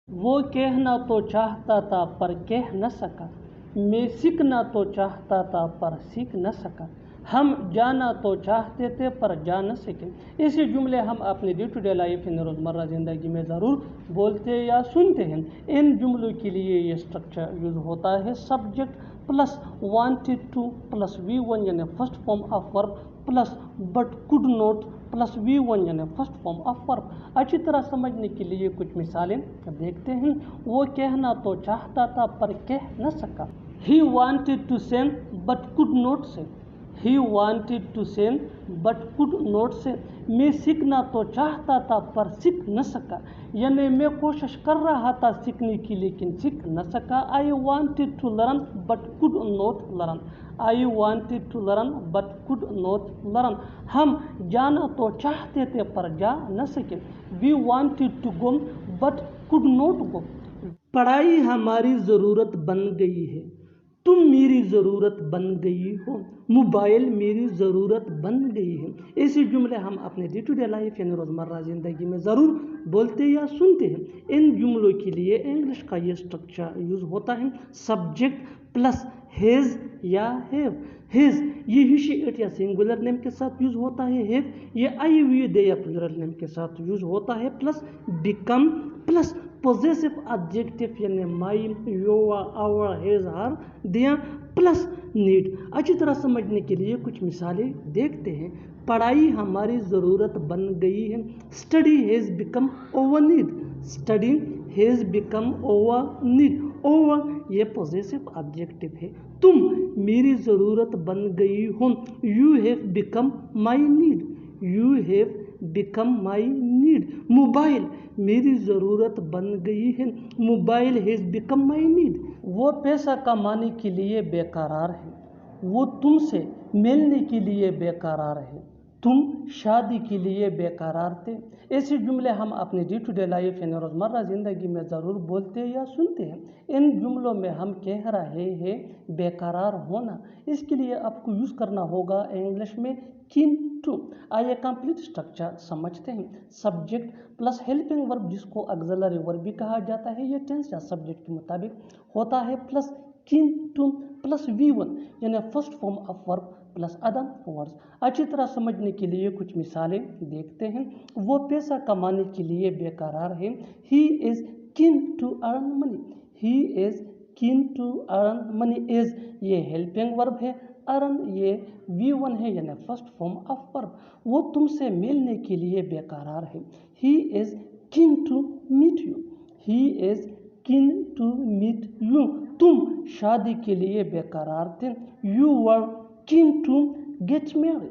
वो कहना तो चाहता था पर कह न सका, मैं सीखना तो चाहता था पर सीख न सका, हम जाना तो चाहते थे पर जा न सके। ऐसे जुमले हम अपने डे टू डे लाइफ इन रोज़मर्रा ज़िंदगी में ज़रूर बोलते या सुनते हैं। इन जुमलों के लिए ये स्ट्रक्चर यूज़ होता है subject plus wanted two plus V1 यानी first form of verb plus but could not plus V1 यानी फर्स्ट फॉर्म ऑफ वर्ब। अच्छी तरह समझने के लिए कुछ मिसालें देखते हैं। वो कहना तो चाहता था पर कह न सका। He wanted to send but could not say. He wanted to send but could not say. मैं सीखना तो चाहता था पर सीख न सका, यानी मैं कोशिश कर रहा था सीखने की लेकिन सीख न सका। I wanted to learn but could not learn. I wanted to learn but could not learn. हम जाना तो चाहते थे पर जा न सके। We wanted to go but could not go. पढ़ाई हमारी ज़रूरत बन गई है, तुम मेरी ज़रूरत बन गई हो, मोबाइल मेरी ज़रूरत बन गई है। ऐसे जुमले हम अपने डे टू डे लाइफ यानी रोज़मर्रा ज़िंदगी में ज़रूर बोलते या सुनते हैं। इन जुमलों के लिए इंग्लिश का ये स्ट्रक्चर यूज़ होता है सब्जेक्ट प्लस हैज़ या हैव। हैज़ ये ही शी इट या सिंगुलर नेम के साथ यूज़ होता है। हैव ये आई वी दे या प्लूरल नेम के साथ यूज़ होता है। Plus become plus possessive adjective यानी my, your, our, his, her, their plus need. अच्छी तरह समझने के लिए कुछ मिसालें देखते हैं। पढ़ाई हमारी ज़रूरत बन गई है, study has become over need. Study has become over need. Over ये पोजेसिव एडजेक्टिव है। तुम मेरी ज़रूरत बन गई हो, you have become my need. You have become my need. Mobile मेरी ज़रूरत बन गई है, mobile has become my need. वो पैसा कमाने के लिए बेकरार है, वो तुमसे मिलने के लिए बेकरार है, तुम शादी के लिए बेकरार थे। ऐसे जुमले हम अपने डे टू डे लाइफ यानी रोज़मर्रा ज़िंदगी में ज़रूर बोलते या सुनते हैं। इन जुमलों में हम कह रहे हैं बेकरार होना, इसके लिए आपको यूज़ करना होगा इंग्लिश में कीन टू। आइए कंप्लीट स्ट्रक्चर समझते हैं। सब्जेक्ट प्लस हेल्पिंग वर्ब जिसको ऑक्सिलरी वर्ब भी कहा जाता है, ये टेंस या सब्जेक्ट के मुताबिक होता है। Plus keen two plus V1 यानी first form of verb plus other words. अच्छी तरह समझने के लिए कुछ मिसालें देखते हैं। वो पैसा कमाने के लिए बेकरार है, he is keen to earn money. He is keen to earn money. Is ये हेल्पिंग वर्ब है, अर्न ये V1 है यानी फर्स्ट फॉर्म ऑफ वर्ब। वो तुमसे मिलने के लिए बेकरार है, he is keen to meet you. He is keen to meet you. तुम शादी के लिए बेकरार थे, you were keen to get married.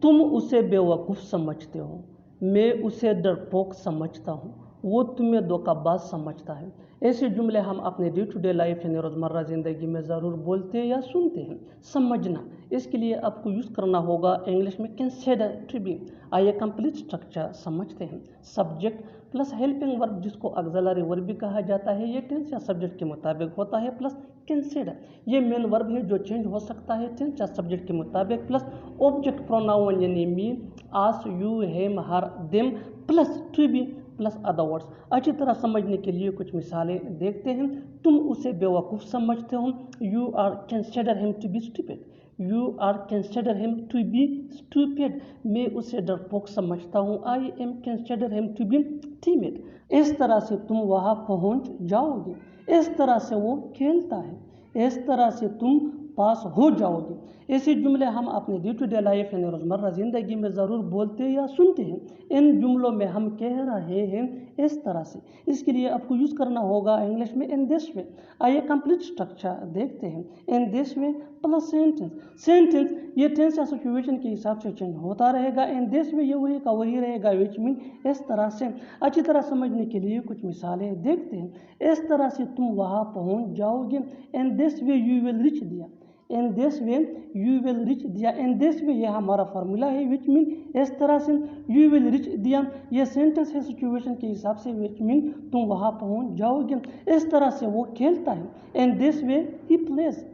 तुम उसे बेवकूफ़ समझते हो, मैं उसे डरपोक समझता हूँ, वो तुम्हें धोखाबाज समझता है। ऐसे जुमले हम अपने डे टू डे लाइफ यानी रोज़मर्रा ज़िंदगी में ज़रूर बोलते या सुनते हैं। समझना, इसके लिए आपको यूज़ करना होगा इंग्लिश में कंसीडर टू बी। आइए कंप्लीट स्ट्रक्चर समझते हैं। सब्जेक्ट प्लस हेल्पिंग वर्ब जिसको ऑक्सिलरी वर्ब भी कहा जाता है, ये टेंस या सब्जेक्ट के मुताबिक होता है। प्लस कंसीडर ये मेन वर्ब है जो चेंज हो सकता है टेंस या सब्जेक्ट के मुताबिक। प्लस ऑब्जेक्ट प्रोनाउन यानी me, us, you, him, her, them plus to be plus other words. अच्छी तरह समझने के लिए कुछ मिसालें देखते हैं। तुम उसे बेवकूफ़ समझते हो, you are consider him to be stupid. You are consider him to be stupid. मैं उसे डरपोक समझता हूँ, I am consider him to be timid. इस तरह से तुम वहाँ पहुँच जाओगे, इस तरह से वो खेलता है, इस तरह से तुम पास हो जाओगे। ऐसे जुमले हम अपने डे टू डे लाइफ यानी रोज़मर्रा ज़िंदगी में ज़रूर बोलते या सुनते हैं। इन जुमलों में हम कह रहे हैं इस तरह से, इसके लिए आपको यूज़ करना होगा इंग्लिश में इन दिस वे। आइए कंप्लीट स्ट्रक्चर देखते हैं। इन this way plus sentence. Sentence ये टेंस या सिचुएशन के हिसाब से चेंज होता रहेगा। इन दिस वे ये वही का वही रहेगा, विच मीन इस तरह से। अच्छी तरह समझने के लिए कुछ मिसालें देखते हैं। इस तरह से तुम वहाँ पहुँच जाओगे, in this way you will reach there, in this way you will reach there. In this वे यह हमारा फार्मूला है, विच मीन इस तरह से। यू विल रिच दिया यह सेंटेंस है सिचुएशन के हिसाब से, विच मीन तुम वहाँ पहुँच जाओगे। इस तरह से वो खेलता है, इन this way he plays.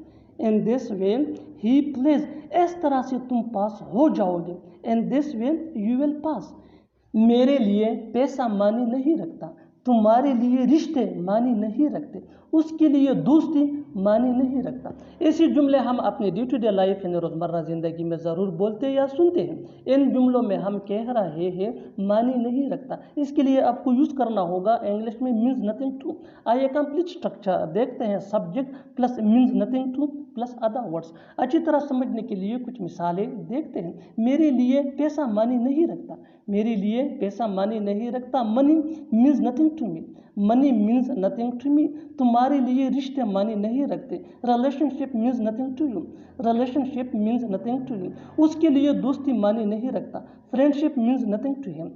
In this way he plays इस तरह से तुम पास हो जाओगे, in this way you will pass. मेरे लिए पैसा मायने नहीं रखता, तुम्हारे लिए रिश्ते मानी नहीं रखते, उसके लिए दोस्ती मानी नहीं रखता। ऐसे जुमले हम अपने डे टू डे लाइफ यानी रोज़मर्रा ज़िंदगी में ज़रूर बोलते या सुनते हैं। इन जुमलों में हम कह रहे हैं मानी नहीं रखता, इसके लिए आपको यूज़ करना होगा इंग्लिश में मीन्स नथिंग टू। आइए कंप्लीट स्ट्रक्चर देखते हैं। Subject plus means nothing two plus other words. अच्छी तरह समझने के लिए कुछ मिसालें देखते हैं। मेरे लिए पैसा मानी नहीं रखता, मेरे लिए पैसा मानी नहीं रखता। Money means nothing to me, money means nothing to me. तुम्हारे लिए रिश्ते मानी नहीं रखते। Relationship means nothing to you, relationship means nothing to you. उसके लिए दोस्ती मानी नहीं रखता। Friendship means nothing to him.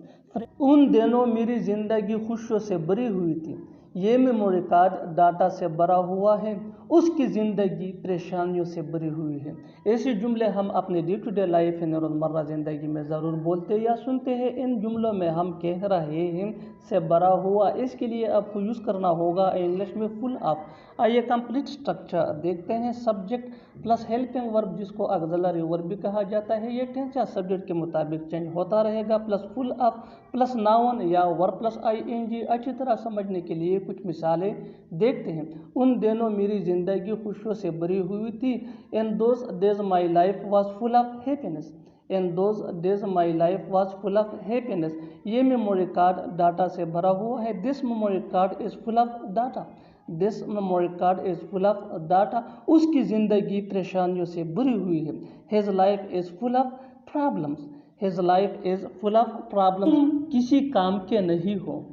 उन दिनों मेरी ज़िंदगी खुशियों से भरी हुई थी, ये मेमोरी कार्ड डाटा से भरा हुआ है, उसकी ज़िंदगी परेशानियों से भरी हुई है। ऐसे जुमले हम अपने डे टू डे लाइफ यानी रोज़मर्रा ज़िंदगी में ज़रूर बोलते या सुनते हैं। इन जुमलों में हम कह रहे हैं से भरा हुआ, इसके लिए आपको यूज़ करना होगा इंग्लिश में फुल ऑफ। आइए कंप्लीट स्ट्रक्चर देखते हैं। सब्जेक्ट प्लस हेल्पिंग वर्ब जिसको ऑक्सिलरी वर्ब भी कहा जाता है, ये टेंस या सब्जेक्ट के मुताबिक चेंज होता रहेगा। Plus full of plus noun या वर्ब प्लस आईएनजी। अच्छी तरह समझने के लिए कुछ मिसालें देखते हैं। उन दिनों मेरी ज़िंदगी खुशियों से भरी हुई थी। In those days my life was full of happiness, in those days my life was full of happiness. ये मेमोरी कार्ड डाटा से भरा हुआ है। This memory card is full of data, this memory card is full of data. उसकी ज़िंदगी परेशानियों से भरी हुई है। His life is full of problems, his life is full of problems. तुम किसी काम के नहीं हो,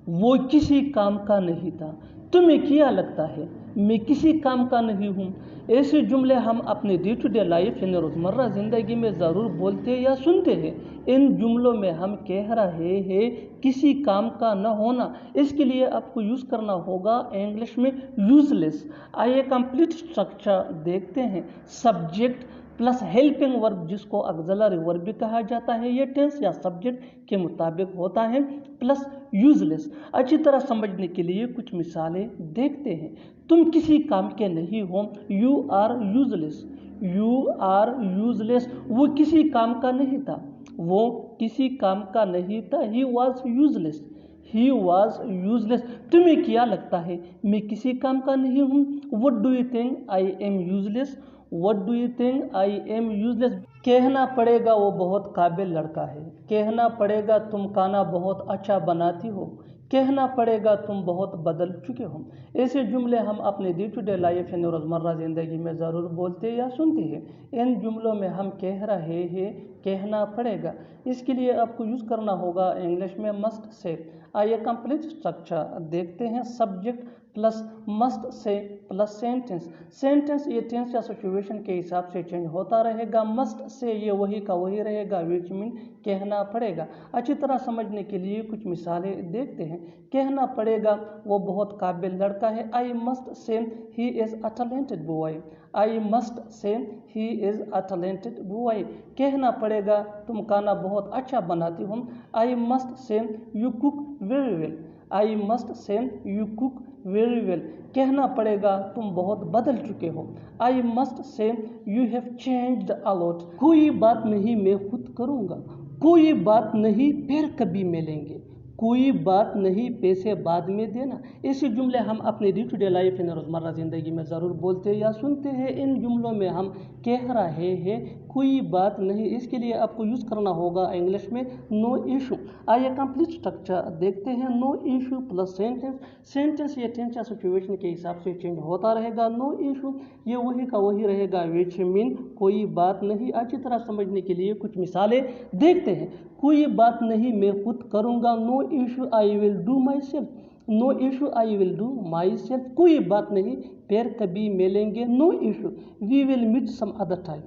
वो किसी काम का नहीं था। तुम्हें क्या लगता है मैं किसी काम का नहीं हूँ? ऐसे जुमले हम अपने डे टू डे लाइफ यानी रोज़मर्रा ज़िंदगी में ज़रूर बोलते या सुनते हैं। इन जुमलों में हम कह रहे हैं किसी काम का न होना, इसके लिए आपको यूज़ करना होगा इंग्लिश में यूजलेस। आइए कंप्लीट स्ट्रक्चर देखते हैं। सब्जेक्ट प्लस हेल्पिंग वर्ब जिसको ऑक्सिलरी वर्ब भी कहा जाता है, ये टेंस या सब्जेक्ट के मुताबिक होता है। Plus useless. अच्छी तरह समझने के लिए कुछ मिसालें देखते हैं। तुम किसी काम के नहीं हो, you are useless, you are useless. वो किसी काम का नहीं था, वो किसी काम का नहीं था। He was useless, he was useless. तुम्हें क्या लगता है मैं किसी काम का नहीं हूँ? What do you think I am useless, what do you think I am useless. कहना पड़ेगा वो बहुत काबिल लड़का है, कहना पड़ेगा तुम खाना बहुत अच्छा बनाती हो, कहना पड़ेगा तुम बहुत बदल चुके हो। ऐसे जुमले हम अपने डे टू डे लाइफ यानी रोज़मर्रा ज़िंदगी में ज़रूर बोलते या सुनते हैं। इन जुमलों में हम कह रहे हैं कहना पड़ेगा, इसके लिए आपको यूज़ करना होगा इंग्लिश में मस्ट से। आइए कंप्लीट स्ट्रक्चर देखते हैं। Subject plus must say plus sentence. Sentence ये टेंस या सिचुएशन के हिसाब से चेंज होता रहेगा। मस्ट से ये वही का वही रहेगा, विच मीन कहना पड़ेगा। अच्छी तरह समझने के लिए कुछ मिसालें देखते हैं। कहना पड़ेगा वो बहुत काबिल लड़का है। I must say he is a talented boy, I must say he is a talented boy. कहना पड़ेगा तुम खाना बहुत अच्छा बनाती हो। I must say you cook very well, I must say you cook very well. कहना पड़ेगा तुम बहुत बदल चुके हो। I must say you have changed a lot. कोई बात नहीं मैं खुद करूँगा, कोई बात नहीं फिर कभी मिलेंगे, कोई बात नहीं पैसे बाद में देना। ऐसे जुमले हम अपने डे टू डे लाइफ यानी रोज़मर्रा ज़िंदगी में ज़रूर बोलते या सुनते हैं। इन जुमलों में हम कह रहे हैं कोई बात नहीं, इसके लिए आपको यूज़ करना होगा इंग्लिश में नो इशू। आइए कंप्लीट स्ट्रक्चर देखते हैं। No issue plus sentence. Sentence ये टेंस या सिचुएशन के हिसाब से चेंज होता रहेगा। नो इशू ये वही का वही रहेगा, विच मीन कोई बात नहीं। अच्छी तरह समझने के लिए कुछ मिसालें देखते हैं। कोई बात नहीं मैं खुद करूँगा, no issue I will do myself, no issue I will do myself. कोई बात नहीं फिर कभी मिलेंगे, no issue we will meet some other time,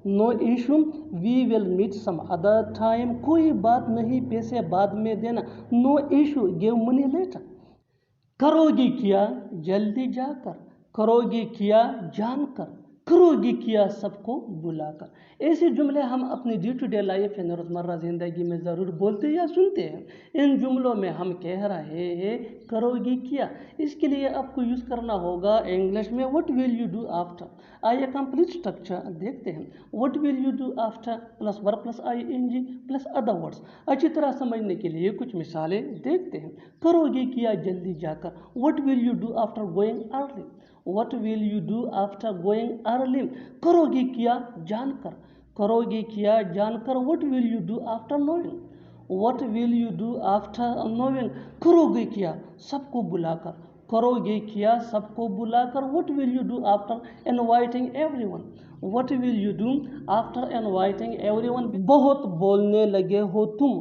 no issue we will meet some other time. कोई बात नहीं पैसे बाद में देना, no issue give money later. करोगी क्या जल्दी जाकर, करोगी क्या जानकर, करोगी क्या सबको बुलाकर। ऐसे जुमले हम अपनी डे टू डे लाइफ यानी रोज़मर्रा ज़िंदगी में ज़रूर बोलते या सुनते हैं। इन जुमलों में हम कह रहे हैं करोगी क्या, इसके लिए आपको यूज़ करना होगा इंग्लिश में what will you do after. आइए कंप्लीट स्ट्रक्चर देखते हैं। What will you do after plus verb plus ing plus other words. अच्छी तरह समझने के लिए कुछ मिसालें देखते हैं। करोगी क्या जल्दी जाकर, what will you do after going early. What will you do after going early? करोगी क्या जानकर, करोगी क्या जानकर। What will you do after knowing? What will you do after knowing? करोगी क्या सबको बुलाकर, करोगी क्या सबको बुलाकर। What will you do after inviting everyone? What will you do after inviting everyone? बहुत बोलने लगे हो तुम,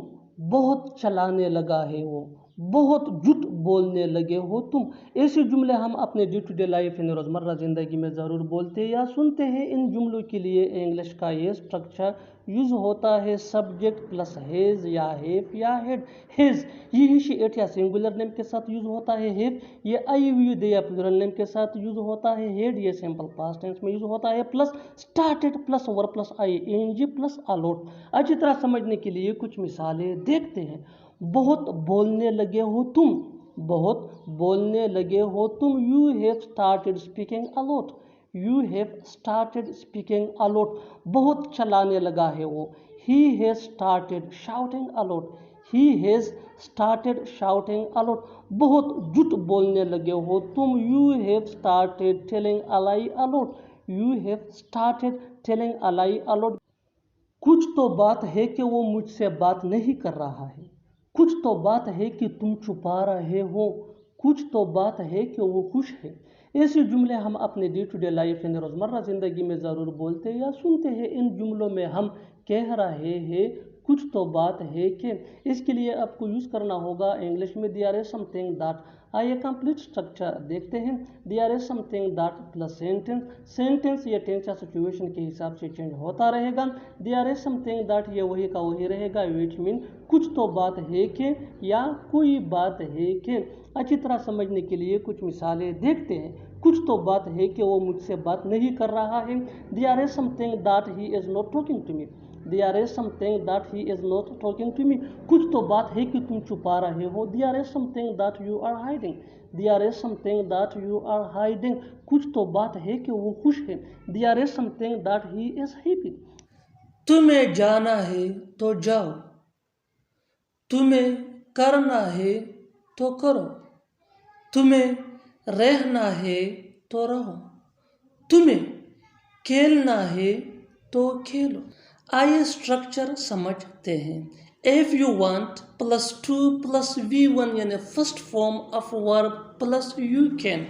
बहुत चलाने लगा है वो, बहुत झूठ बोलने लगे हो तुम। ऐसे जुमले हम अपने डे टू डे लाइफ यानी रोज़मर्रा ज़िंदगी में ज़रूर बोलते या सुनते हैं। इन जुमलों के लिए इंग्लिश का ये स्ट्रक्चर यूज़ होता है सब्जेक्ट प्लस हेज या हेफ या हेड। हेज ये इनिशिएट या सिंगुलर नेम के साथ यूज़ होता है। हेफ ये आई वी दे या प्लूरल नेम के साथ यूज़ होता है। हेड ये सिंपल पास्ट टेंस में यूज़ होता है। Plus started plus verb plus ing plus a lot. अच्छी तरह समझने के लिए कुछ मिसालें देखते हैं। बहुत बोलने लगे हो तुम, बहुत बोलने लगे हो तुम। You have started speaking a lot, you have started speaking a lot. बहुत चलाने लगा है वो, he has started shouting a lot, he has started shouting a lot. बहुत झूठ बोलने लगे हो तुम, you have started telling a lie a lot, you have started telling a lie a lot. कुछ तो बात है कि वो मुझसे बात नहीं कर रहा है, कुछ तो बात है कि तुम छुपा रहे हो, कुछ तो बात है कि वो खुश है। ऐसे जुमले हम अपने डे टू डे लाइफ यानी रोज़मर्रा ज़िंदगी में ज़रूर बोलते या सुनते हैं। इन जुमलों में हम कह रहे हैं कुछ तो बात है कि, इसके लिए आपको यूज़ करना होगा इंग्लिश में देयर इज समथिंग दैट। आइए कंप्लीट स्ट्रक्चर देखते हैं। There is something that plus sentence. Sentence ये टेंस या सिचुएशन के हिसाब से चेंज होता रहेगा। देयर इज समथिंग दैट ये वही का वही रहेगा, विच मीन कुछ तो बात है कि या कोई बात है कि। अच्छी तरह समझने के लिए कुछ मिसालें देखते हैं। कुछ तो बात है कि वो मुझसे बात नहीं कर रहा है। There is something that he is not talking to me, there is something that he is not talking to me. कुछ तो बात है कि तुम छुपा रहे हो। There is something that you are hiding, there is something that you are hiding. कुछ तो बात है कि वो खुश है। There is something that he is happy. तुम्हें जाना है तो जाओ, तुम्हें करना है तो करो, तुम्हें रहना है तो रहो, तुम्हें खेलना है तो खेलो। आइए स्ट्रक्चर समझते हैं। If you want plus two plus V1 यानी first form of verb plus you can.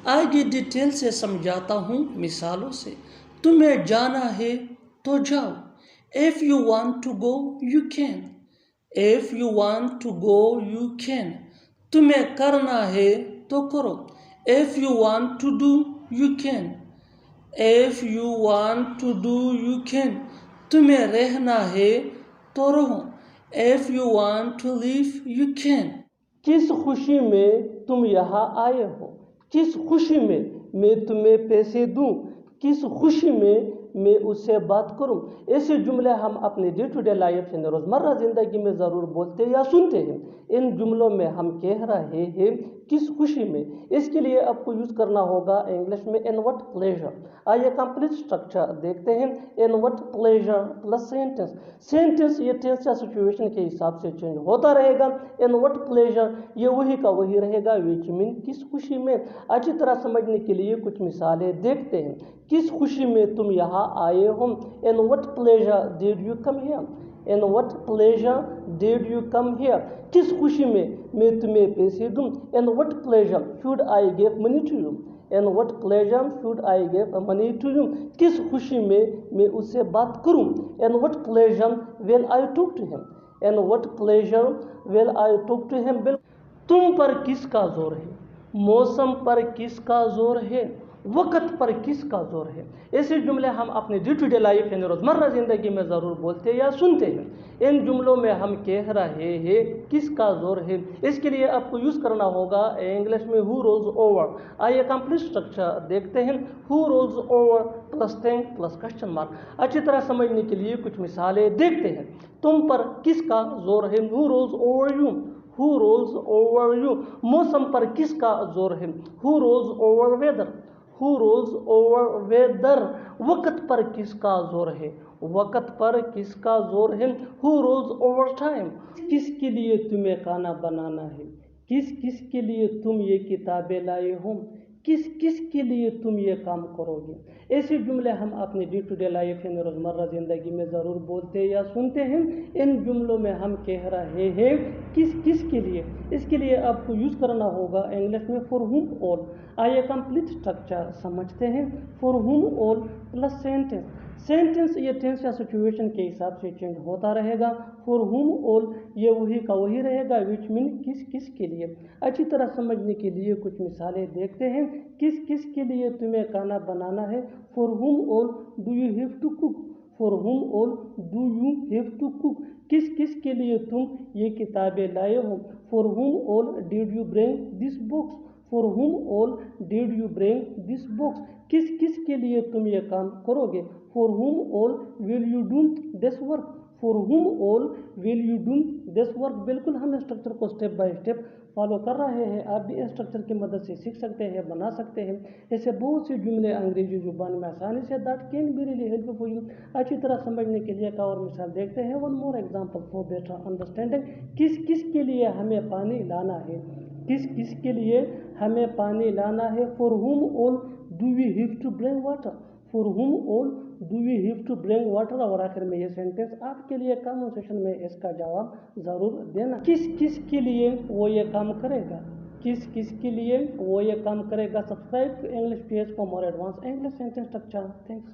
आगे डिटेल से समझाता हूँ मिसालों से। तुम्हें जाना है तो जाओ, if you want to go you can, if you want to go you can. तुम्हें करना है तो करो, if you want to do you can, if you want to do you can. तुम्हें रहना है तो रहो, if you want to live you can. किस खुशी में तुम यहाँ आए हो, किस खुशी में मैं तुम्हें पैसे दूँ, किस खुशी में मैं उससे बात करूं। ऐसे जुमले हम अपने डे टू डे लाइफ यानी रोज़मर्रा ज़िंदगी में ज़रूर बोलते या सुनते हैं। इन जुमलों में हम कह रहे हैं किस खुशी में, इसके लिए आपको यूज़ करना होगा इंग्लिश में इन व्हाट प्लेजर। आइए कंप्लीट स्ट्रक्चर देखते हैं। इन what pleasure plus sentence. Sentence ये टेंस या सिचुएशन के हिसाब से चेंज होता रहेगा। इन व्हाट प्लेजर ये वही का वही रहेगा, विच मीन किस खुशी में। अच्छी तरह समझने के लिए कुछ मिसालें देखते हैं। किस खुशी में तुम यहाँ आए हो। In what pleasure did you come here, in what pleasure did you come here. किस खुशी में मैं तुम्हें पैसे दूँ। In what pleasure should I give money to you, in what pleasure should I give money to you. किस खुशी में मैं उससे बात करूँ। In what pleasure will I talk to him, in what pleasure will I talk to him. तुम पर किसका जोर है, मौसम पर किसका जोर है। वक़्त पर किसका ज़ोर है। ऐसे जुमले हम अपने डे टू डे लाइफ यानी रोज़मर्रा ज़िंदगी में ज़रूर बोलते या सुनते हैं। इन जुमलों में हम कह रहे हैं किसका ज़ोर है, इसके लिए आपको यूज़ करना होगा इंग्लिश में हु रोल्स ओवर। आइए कंप्लीट स्ट्रक्चर देखते हैं। Who rolls over plus thing plus question mark. अच्छी तरह समझने के लिए कुछ मिसालें देखते हैं। तुम पर किसका ज़ोर है, who rolls over you, who rolls over you. मौसम पर किसका जोर है, who rolls over weather, who rolls over weather. वक़्त पर किसका जोर है, वक़्त पर किसका जोर है, हु रोल्स ओवर टाइम। किसके लिए तुम्हें खाना बनाना है, किस किस के लिए तुम ये किताबें लाए हो, किस किस के लिए तुम ये काम करोगे। ऐसे जुमले हम अपने डे टू डे लाइफ यानी रोज़मर्रा ज़िंदगी में ज़रूर बोलते या सुनते हैं। इन जुमलों में हम कह रहे हैं किस किस के लिए, इसके लिए आपको यूज़ करना होगा इंग्लिश में फॉर हुम ऑल। आइए कंप्लीट स्ट्रक्चर समझते हैं। For whom all plus sentence. Sentence ये टेंस या सिचुएशन के हिसाब से चेंज होता रहेगा। फॉर हुम ऑल ये वही का वही रहेगा, विच मीन किस किस के लिए। अच्छी तरह समझने के लिए कुछ मिसालें देखते हैं। किस किस के लिए तुम्हें खाना बनाना है, for whom all do you have to cook, for whom all do you have to cook. किस किस के लिए तुम ये किताबें लाए हो, for whom all did you bring this books, for whom all did you bring this books. किस किस के लिए तुम ये काम करोगे, for whom all will you do this work, for whom all will you do this work. बिल्कुल हम स्ट्रक्चर को स्टेप बाय स्टेप फॉलो कर रहे हैं। आप भी इस स्ट्रक्चर की मदद से सीख सकते हैं, बना सकते हैं। ऐसे बहुत से जुमले अंग्रेजी जुबान में आसानी say that can be really helpful for you. अच्छी तरह समझने के लिए एक और मिसाल देखते हैं। One more example for better understanding. किस किस के लिए हमें पानी लाना है, किस किस के लिए हमें पानी लाना है, for whom all do we have to bring water, for whom all do we have to bring water. और आखिर में ये सेंटेंस आपके लिए कन्वर्सेशन में इसका जवाब ज़रूर देना। किस किस के लिए वो ये काम करेगा, किस किस के लिए वो ये काम करेगा। Subscribe to English page for more advance English sentence structure. Thanks.